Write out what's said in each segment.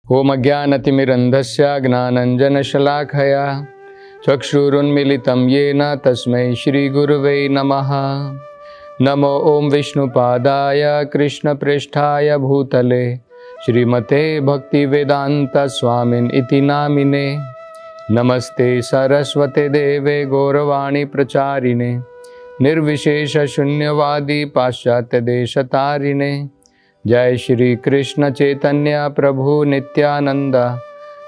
ओम अज्ञानतिमिरन्धस्य ज्ञानाञ्जनशलाखया चक्षुरुन्मीलितं येन तस्मै श्रीगुरुवे नमः। नमो ओं विष्णुपादाय कृष्णप्रेष्ठाय भूतले श्रीमते भक्तिवेदान्तस्वामिन् इति नामिने। नमस्ते सरस्वते देवे गौरवाणी प्रचारिणे निर्विशेषशून्यवादी पाश्चात्यदेशतारिणे। जय श्री कृष्ण चैतन्य प्रभु नित्यानंद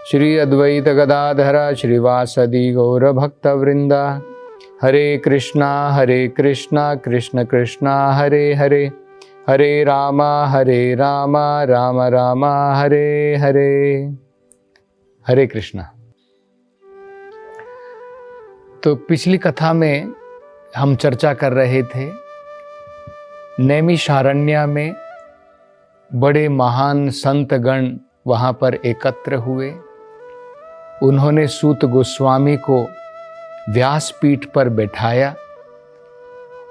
श्री अद्वैत गदाधर श्रीवासदि गौर भक्तवृंदा। हरे कृष्णा कृष्ण कृष्णा हरे हरे, हरे राम राम राम हरे हरे। हरे कृष्णा। तो पिछली कथा में हम चर्चा कर रहे थे नैमिषारण्य में बड़े महान संतगण वहाँ पर एकत्र हुए। उन्होंने सूत गोस्वामी को व्यासपीठ पर बैठाया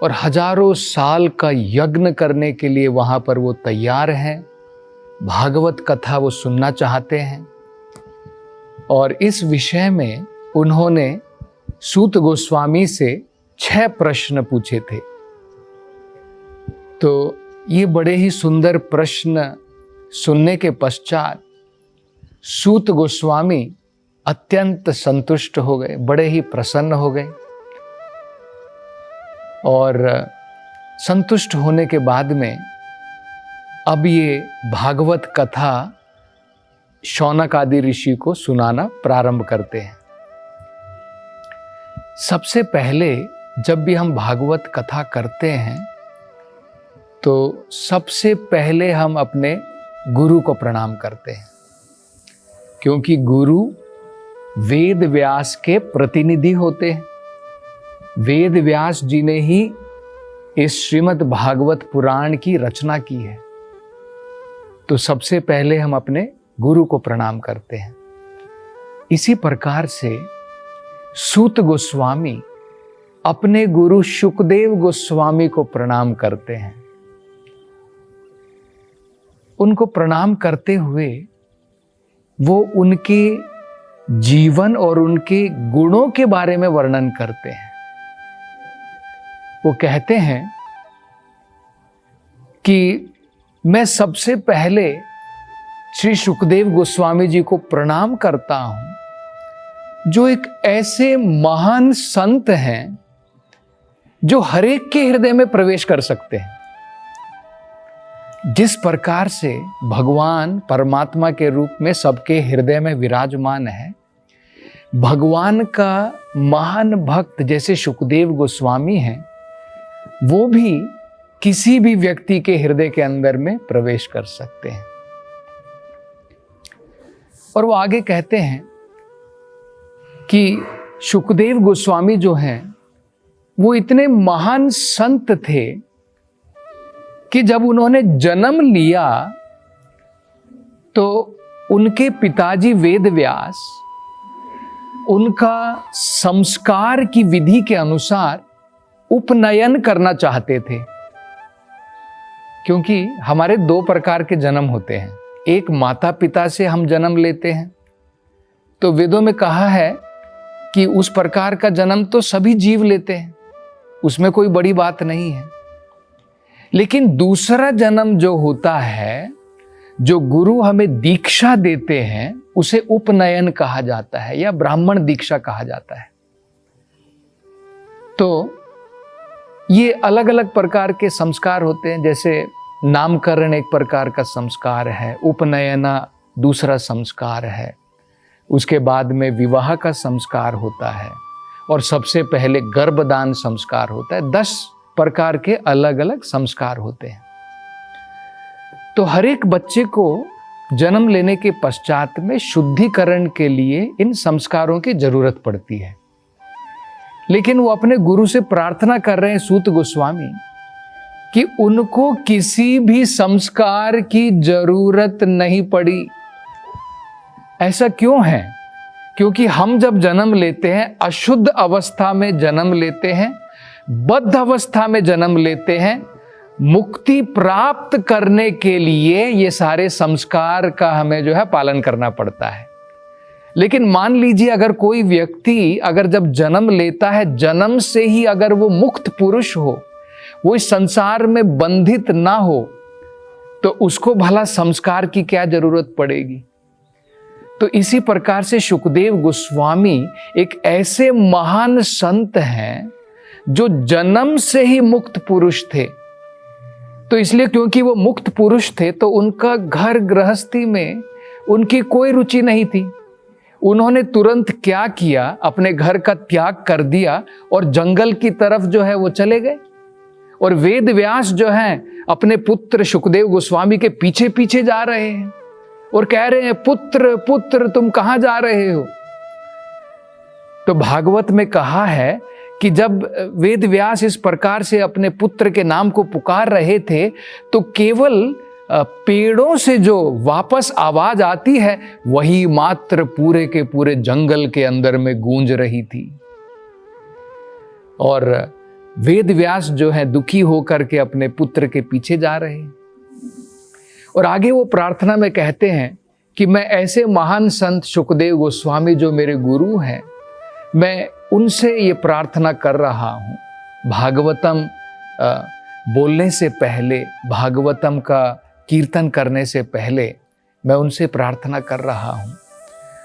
और हजारों साल का यज्ञ करने के लिए वहाँ पर वो तैयार हैं। भागवत कथा वो सुनना चाहते हैं और इस विषय में उन्होंने सूत गोस्वामी से 6 प्रश्न पूछे थे। तो ये बड़े ही सुंदर प्रश्न सुनने के पश्चात सूत गोस्वामी अत्यंत संतुष्ट हो गए, बड़े ही प्रसन्न हो गए। और संतुष्ट होने के बाद में अब ये भागवत कथा शौनक आदि ऋषि को सुनाना प्रारंभ करते हैं। सबसे पहले जब भी हम भागवत कथा करते हैं तो सबसे पहले हम अपने गुरु को प्रणाम करते हैं, क्योंकि गुरु वेद व्यास के प्रतिनिधि होते हैं। वेद व्यास जी ने ही इस श्रीमद् भागवत पुराण की रचना की है। तो सबसे पहले हम अपने गुरु को प्रणाम करते हैं। इसी प्रकार से सूत गोस्वामी अपने गुरु शुकदेव गोस्वामी को प्रणाम करते हैं। उनको प्रणाम करते हुए वो उनके जीवन और उनके गुणों के बारे में वर्णन करते हैं। वो कहते हैं कि मैं सबसे पहले श्री शुकदेव गोस्वामी जी को प्रणाम करता हूं, जो एक ऐसे महान संत हैं जो हरेक के हृदय में प्रवेश कर सकते हैं। जिस प्रकार से भगवान परमात्मा के रूप में सबके हृदय में विराजमान है, भगवान का महान भक्त जैसे शुकदेव गोस्वामी हैं, वो भी किसी भी व्यक्ति के हृदय के अंदर में प्रवेश कर सकते हैं। और वो आगे कहते हैं कि शुकदेव गोस्वामी जो हैं वो इतने महान संत थे कि जब उन्होंने जन्म लिया तो उनके पिताजी वेद व्यास उनका संस्कार की विधि के अनुसार उपनयन करना चाहते थे। क्योंकि हमारे 2 प्रकार के जन्म होते हैं। एक माता पिता से हम जन्म लेते हैं, तो वेदों में कहा है कि उस प्रकार का जन्म तो सभी जीव लेते हैं, उसमें कोई बड़ी बात नहीं है। लेकिन दूसरा जन्म जो होता है, जो गुरु हमें दीक्षा देते हैं, उसे उपनयन कहा जाता है या ब्राह्मण दीक्षा कहा जाता है। तो ये अलग अलग प्रकार के संस्कार होते हैं। जैसे नामकरण एक प्रकार का संस्कार है, उपनयना दूसरा संस्कार है, उसके बाद में विवाह का संस्कार होता है और सबसे पहले गर्भदान संस्कार होता है। 10 प्रकार के अलग अलग संस्कार होते हैं। तो हर एक बच्चे को जन्म लेने के पश्चात में शुद्धिकरण के लिए इन संस्कारों की जरूरत पड़ती है। लेकिन वो अपने गुरु से प्रार्थना कर रहे हैं सूत गोस्वामी कि उनको किसी भी संस्कार की जरूरत नहीं पड़ी। ऐसा क्यों है? क्योंकि हम जब जन्म लेते हैं अशुद्ध अवस्था में जन्म लेते हैं, बद्ध अवस्था में जन्म लेते हैं, मुक्ति प्राप्त करने के लिए ये सारे संस्कार का हमें जो है पालन करना पड़ता है। लेकिन मान लीजिए अगर कोई व्यक्ति अगर जब जन्म लेता है, जन्म से ही अगर वो मुक्त पुरुष हो, वो इस संसार में बंधित ना हो, तो उसको भला संस्कार की क्या जरूरत पड़ेगी। तो इसी प्रकार से शुकदेव गोस्वामी एक ऐसे महान संत हैं जो जन्म से ही मुक्त पुरुष थे। तो इसलिए क्योंकि वो मुक्त पुरुष थे तो उनका घर गृहस्थी में उनकी कोई रुचि नहीं थी। उन्होंने तुरंत क्या किया, अपने घर का त्याग कर दिया और जंगल की तरफ जो है वो चले गए। और वेद व्यास जो हैं अपने पुत्र शुकदेव गोस्वामी के पीछे पीछे जा रहे हैं और कह रहे हैं, पुत्र पुत्र तुम कहां जा रहे हो। तो भागवत में कहा है कि जब वेद व्यास इस प्रकार से अपने पुत्र के नाम को पुकार रहे थे तो केवल पेड़ों से जो वापस आवाज आती है वही मात्र पूरे के पूरे जंगल के अंदर में गूंज रही थी। और वेद व्यास जो है दुखी होकर के अपने पुत्र के पीछे जा रहे हैं। और आगे वो प्रार्थना में कहते हैं कि मैं ऐसे महान संत शुकदेव गोस्वामी जो मेरे गुरु हैं, मैं उनसे ये प्रार्थना कर रहा हूँ, भागवतम बोलने से पहले, भागवतम का कीर्तन करने से पहले मैं उनसे प्रार्थना कर रहा हूँ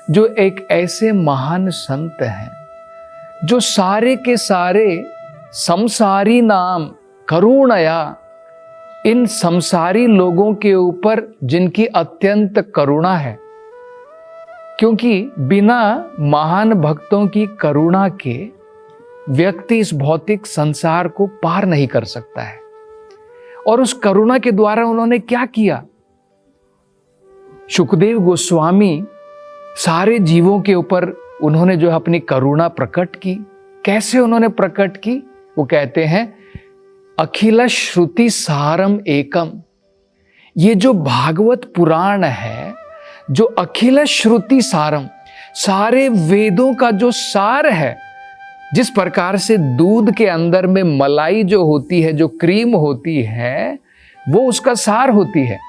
जो एक ऐसे महान संत हैं जो सारे के सारे संसारी नाम करुणया, इन संसारी लोगों के ऊपर जिनकी अत्यंत करुणा है, क्योंकि बिना महान भक्तों की करुणा के व्यक्ति इस भौतिक संसार को पार नहीं कर सकता है। और उस करुणा के द्वारा उन्होंने क्या किया, शुकदेव गोस्वामी सारे जीवों के ऊपर उन्होंने जो अपनी करुणा प्रकट की। कैसे उन्होंने प्रकट की, वो कहते हैं अखिल श्रुति सारम एकम। ये जो भागवत पुराण है, जो अखिल श्रुति सारम, सारे वेदों का जो सार है, जिस प्रकार से दूध के अंदर में मलाई जो होती है, जो क्रीम होती है, वो उसका सार होती है,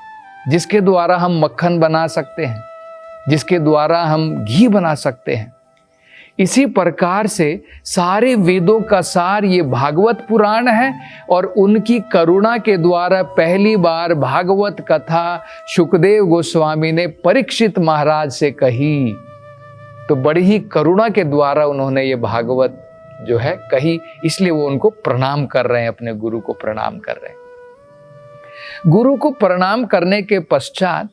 जिसके द्वारा हम मक्खन बना सकते हैं, जिसके द्वारा हम घी बना सकते हैं। इसी प्रकार से सारे वेदों का सार ये भागवत पुराण है। और उनकी करुणा के द्वारा पहली बार भागवत कथा शुकदेव गोस्वामी ने परीक्षित महाराज से कही। तो बड़ी ही करुणा के द्वारा उन्होंने ये भागवत जो है कही, इसलिए वो उनको प्रणाम कर रहे हैं, अपने गुरु को प्रणाम कर रहे हैं। गुरु को प्रणाम करने के पश्चात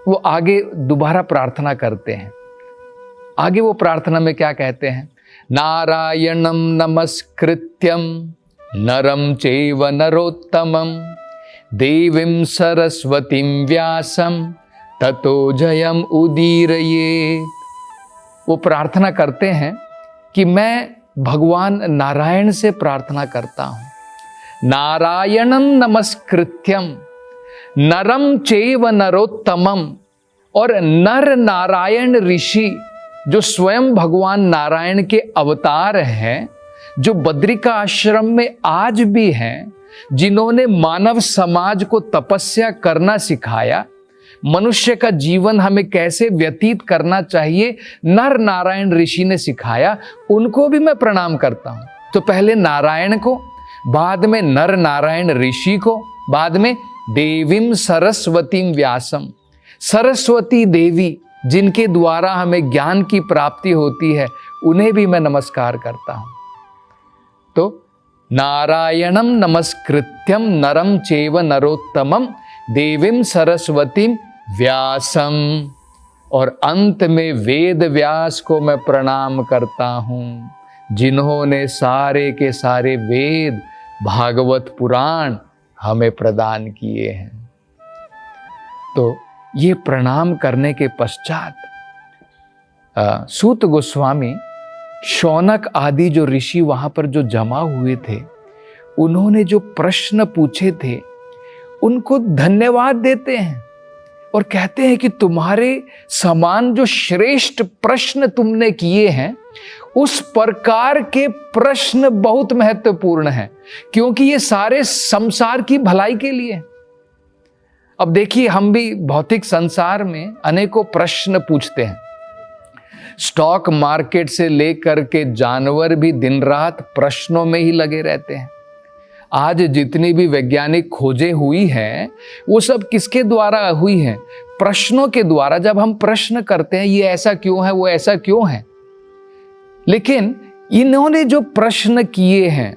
वो आगे दोबारा प्रार्थना करते हैं। आगे वो प्रार्थना में क्या कहते हैं, नारायणं नमस्कृत्यं नरं चैव नरोत्तमं देवीं सरस्वतीं व्यासं ततो जयम् उदीरयेत्। वो प्रार्थना करते हैं कि मैं भगवान नारायण से प्रार्थना करता हूं। नारायणं नमस्कृत्यं नरं चैव नरोत्तमं। और नर नारायण ऋषि जो स्वयं भगवान नारायण के अवतार हैं, जो बद्रिका आश्रम में आज भी हैं, जिन्होंने मानव समाज को तपस्या करना सिखाया, मनुष्य का जीवन हमें कैसे व्यतीत करना चाहिए नर नारायण ऋषि ने सिखाया, उनको भी मैं प्रणाम करता हूं। तो पहले नारायण को, बाद में नर नारायण ऋषि को, बाद में देवीं सरस्वतीं व्यासम, सरस्वती देवी जिनके द्वारा हमें ज्ञान की प्राप्ति होती है, उन्हें भी मैं नमस्कार करता हूं। तो नारायणं नमस्कृत्यं नरं चैव नरोत्तमं देवीं सरस्वतीं व्यासम। और अंत में वेद व्यास को मैं प्रणाम करता हूं, जिन्होंने सारे के सारे वेद भागवत पुराण हमें प्रदान किए हैं। तो ये प्रणाम करने के पश्चात सूत गोस्वामी, शौनक आदि जो ऋषि वहां पर जो जमा हुए थे, उन्होंने जो प्रश्न पूछे थे उनको धन्यवाद देते हैं। और कहते हैं कि तुम्हारे समान जो श्रेष्ठ प्रश्न तुमने किए हैं, उस प्रकार के प्रश्न बहुत महत्वपूर्ण हैं, क्योंकि ये सारे संसार की भलाई के लिए। अब देखिए, हम भी भौतिक संसार में अनेकों प्रश्न पूछते हैं। स्टॉक मार्केट से लेकर के जानवर भी दिन रात प्रश्नों में ही लगे रहते हैं। आज जितनी भी वैज्ञानिक खोजें हुई हैं, वो सब किसके द्वारा हुई हैं? प्रश्नों के द्वारा। जब हम प्रश्न करते हैं, ये ऐसा क्यों है, वो ऐसा क्यों है, लेकिन इन्होंने जो प्रश्न किए हैं,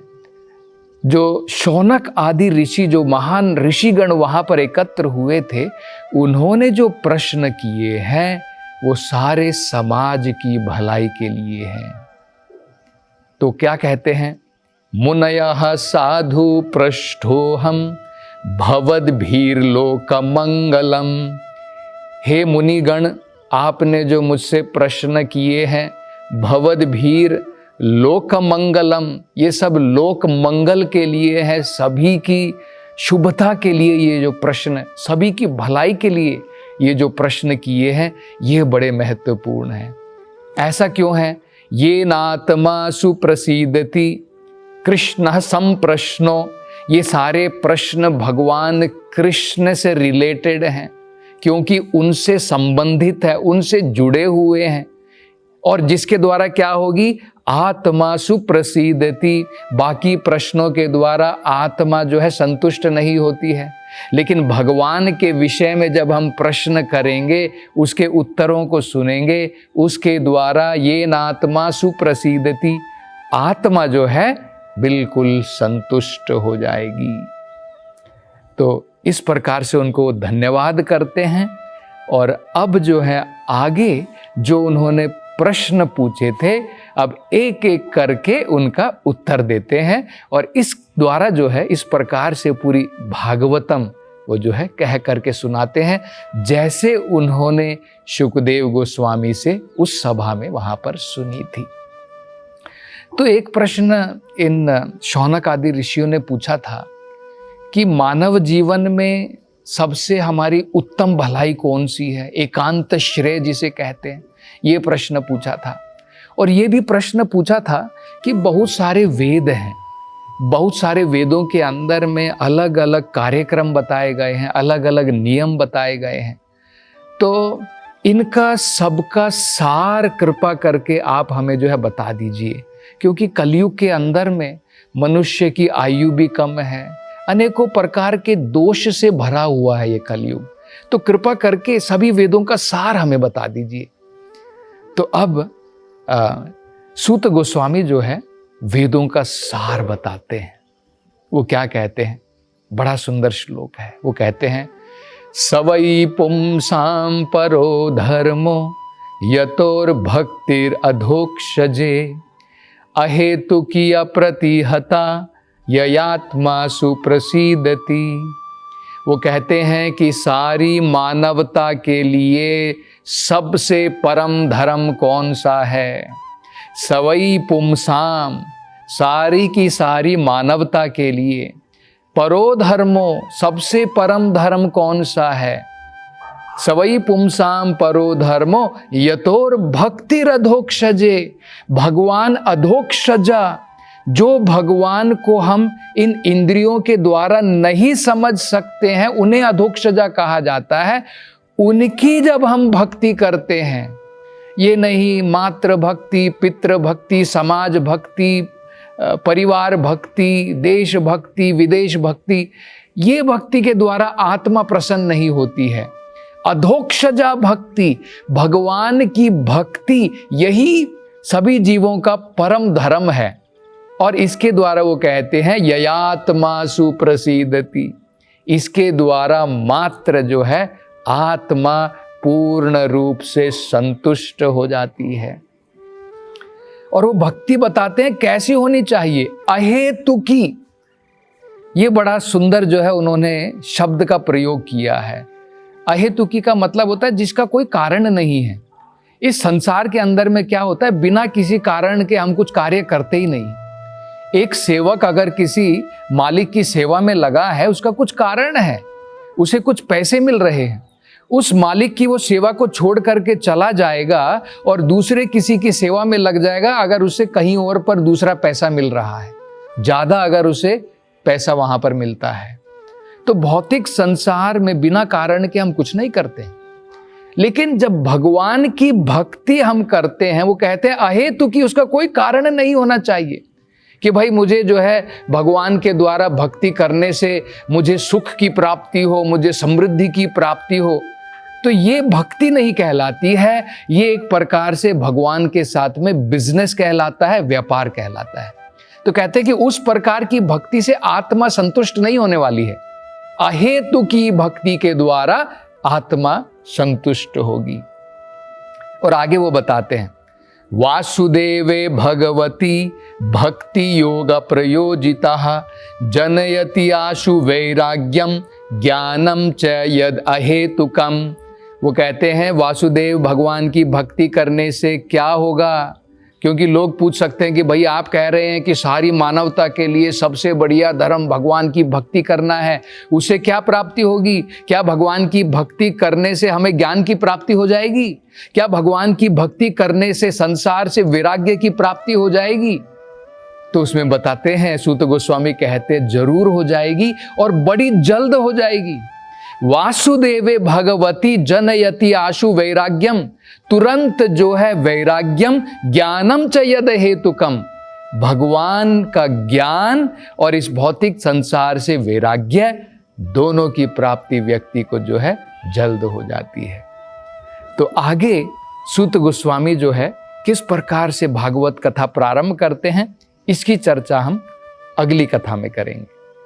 जो शौनक आदि ऋषि, जो महान ऋषिगण वहां पर एकत्र हुए थे, उन्होंने जो प्रश्न किए हैं वो सारे समाज की भलाई के लिए हैं। तो क्या कहते हैं? मुनयः साधु पृष्ठोहम भवद्भिर्लोकमंगलम। हे मुनिगण, आपने जो मुझसे प्रश्न किए हैं, भवद्भिर लोकमंगलम, ये सब लोक मंगल के लिए है, सभी की शुभता के लिए ये जो प्रश्न, सभी की भलाई के लिए ये जो प्रश्न किए हैं, ये बड़े महत्वपूर्ण हैं। ऐसा क्यों है? ये नात्मा सुप्रसिद्धति कृष्ण संप्रश्नो। ये सारे प्रश्न भगवान कृष्ण से रिलेटेड हैं, क्योंकि उनसे संबंधित है, उनसे जुड़े हुए हैं। और जिसके द्वारा क्या होगी? आत्मा सुप्रसिद्धति। बाकी प्रश्नों के द्वारा आत्मा जो है संतुष्ट नहीं होती है, लेकिन भगवान के विषय में जब हम प्रश्न करेंगे, उसके उत्तरों को सुनेंगे, उसके द्वारा ये नात्मा सुप्रसिद्धति, आत्मा जो है बिल्कुल संतुष्ट हो जाएगी। तो इस प्रकार से उनको धन्यवाद करते हैं। और अब जो है आगे जो उन्होंने प्रश्न पूछे थे, अब एक एक करके उनका उत्तर देते हैं। और इस द्वारा जो है इस प्रकार से पूरी भागवतम वो जो है कह करके सुनाते हैं, जैसे उन्होंने शुकदेव गोस्वामी से उस सभा में वहां पर सुनी थी। तो एक प्रश्न इन शौनक आदि ऋषियों ने पूछा था कि मानव जीवन में सबसे हमारी उत्तम भलाई कौन सी है, एकांत श्रेय जिसे कहते हैं, ये प्रश्न पूछा था। और ये भी प्रश्न पूछा था कि बहुत सारे वेद हैं, बहुत सारे वेदों के अंदर में अलग अलग कार्यक्रम बताए गए हैं, अलग अलग नियम बताए गए हैं। तो इनका सबका सार कृपा करके आप हमें जो है बता दीजिए, क्योंकि कलयुग के अंदर में मनुष्य की आयु भी कम है, अनेकों प्रकार के दोष से भरा हुआ है ये कलयुग। तो कृपा करके सभी वेदों का सार हमें बता दीजिए। तो अब सूत गोस्वामी जो है वेदों का सार बताते हैं। वो क्या कहते हैं? बड़ा सुंदर श्लोक है। वो कहते हैं, सवै पुंसां परो धर्मो यतोर भक्तिर अधोक्षजे अहेतुकी अप्रतिहता ययात्मा सुप्रसिद्धति। वो कहते हैं कि सारी मानवता के लिए सबसे परम धर्म कौन सा है? सवै पुंसाम, सारी की सारी मानवता के लिए, परो धर्मो, सबसे परम धर्म कौन सा है? सवै पुंसाम परो धर्मो यतोर भक्तिर अधोक्षजे। भगवान अधोक्षजा, जो भगवान को हम इन इंद्रियों के द्वारा नहीं समझ सकते हैं, उन्हें अधोक्षजा कहा जाता है। उनकी जब हम भक्ति करते हैं, ये नहीं मातृ भक्ति, पितृ भक्ति, समाज भक्ति, परिवार भक्ति, देश भक्ति, विदेश भक्ति, ये भक्ति के द्वारा आत्मा प्रसन्न नहीं होती है। अधोक्षजा भक्ति, भगवान की भक्ति, यही सभी जीवों का परम धर्म है। और इसके द्वारा वो कहते हैं ययात्मा सुप्रसिद्धति, इसके द्वारा मात्र जो है आत्मा पूर्ण रूप से संतुष्ट हो जाती है। और वो भक्ति बताते हैं कैसी होनी चाहिए, अहेतुकी। ये बड़ा सुंदर जो है उन्होंने शब्द का प्रयोग किया है। अहेतुकी का मतलब होता है जिसका कोई कारण नहीं है। इस संसार के अंदर में क्या होता है, बिना किसी कारण के हम कुछ कार्य करते ही नहीं। एक सेवक अगर किसी मालिक की सेवा में लगा है, उसका कुछ कारण है, उसे कुछ पैसे मिल रहे हैं, उस मालिक की वो सेवा को छोड़ करके चला जाएगा और दूसरे किसी की सेवा में लग जाएगा, अगर उसे कहीं और पर दूसरा पैसा मिल रहा है, ज्यादा अगर उसे पैसा वहां पर मिलता है। तो भौतिक संसार में बिना कारण के हम कुछ नहीं करते, लेकिन जब भगवान की भक्ति हम करते हैं, वो कहते हैं अहेतु की, उसका कोई कारण नहीं होना चाहिए कि भाई मुझे जो है भगवान के द्वारा भक्ति करने से मुझे सुख की प्राप्ति हो, मुझे समृद्धि की प्राप्ति हो, तो ये भक्ति नहीं कहलाती है। ये एक प्रकार से भगवान के साथ में बिजनेस कहलाता है, व्यापार कहलाता है। तो कहते हैं कि उस प्रकार की भक्ति से आत्मा संतुष्ट नहीं होने वाली है। अहेतु की भक्ति के द्वारा आत्मा संतुष्ट होगी। और आगे वो बताते हैं, वासुदेवे भगवती भक्ति योग प्रयोजिता जनयति आशु वैराग्यम ज्ञानम च यद अहेतुकम। वो कहते हैं वासुदेव भगवान की भक्ति करने से क्या होगा, क्योंकि लोग पूछ सकते हैं कि भाई आप कह रहे हैं कि सारी मानवता के लिए सबसे बढ़िया धर्म भगवान की भक्ति करना है, उससे क्या प्राप्ति होगी? क्या भगवान की भक्ति करने से हमें ज्ञान की प्राप्ति हो जाएगी? क्या भगवान की भक्ति करने से संसार से वैराग्य की प्राप्ति हो जाएगी? तो उसमें बताते हैं, सूत गोस्वामी कहते जरूर हो जाएगी और बड़ी जल्द हो जाएगी। वासुदेवे भगवती जनयति आशु वैराग्यम, तुरंत जो है वैराग्यम ज्ञानम च यद हेतुकम, भगवान का ज्ञान और इस भौतिक संसार से वैराग्य, दोनों की प्राप्ति व्यक्ति को जो है जल्द हो जाती है। तो आगे सूत गोस्वामी जो है किस प्रकार से भागवत कथा प्रारंभ करते हैं, इसकी चर्चा हम अगली कथा में करेंगे।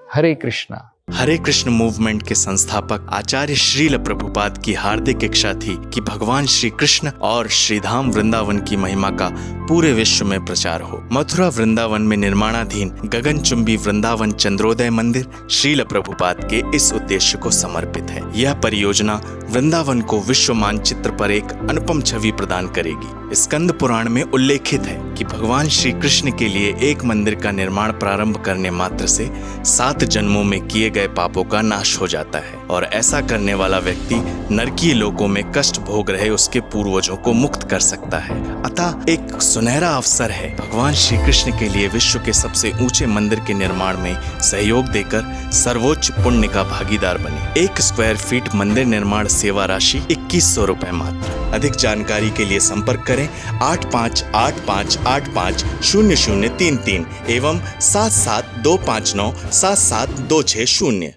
हरे कृष्णा। हरे कृष्ण मूवमेंट के संस्थापक आचार्य श्रील प्रभुपाद की हार्दिक इच्छा थी कि भगवान श्री कृष्ण और श्रीधाम वृंदावन की महिमा का पूरे विश्व में प्रचार हो। मथुरा वृंदावन में निर्माणाधीन गगनचुंबी वृंदावन चंद्रोदय मंदिर श्रील प्रभुपाद के इस उद्देश्य को समर्पित है। यह परियोजना वृंदावन को विश्व मानचित्र पर एक अनुपम छवि प्रदान करेगी। स्कंद पुराण में उल्लेखित है कि भगवान श्री कृष्ण के लिए एक मंदिर का निर्माण प्रारंभ करने मात्र से 7 जन्मों में किए गए पापों का नाश हो जाता है और ऐसा करने वाला व्यक्ति नरकीय लोकों में कष्ट भोग रहे उसके पूर्वजों को मुक्त कर सकता है। अतः एक सुनहरा अवसर है भगवान श्री कृष्ण के लिए विश्व के सबसे ऊंचे मंदिर के निर्माण में सहयोग देकर सर्वोच्च पुण्य का भागीदार बने। 1 स्क्वायर फीट मंदिर निर्माण सेवा राशि 2100 रुपए मात्र। अधिक जानकारी के लिए संपर्क करें 8585850033 एवं 7725977260।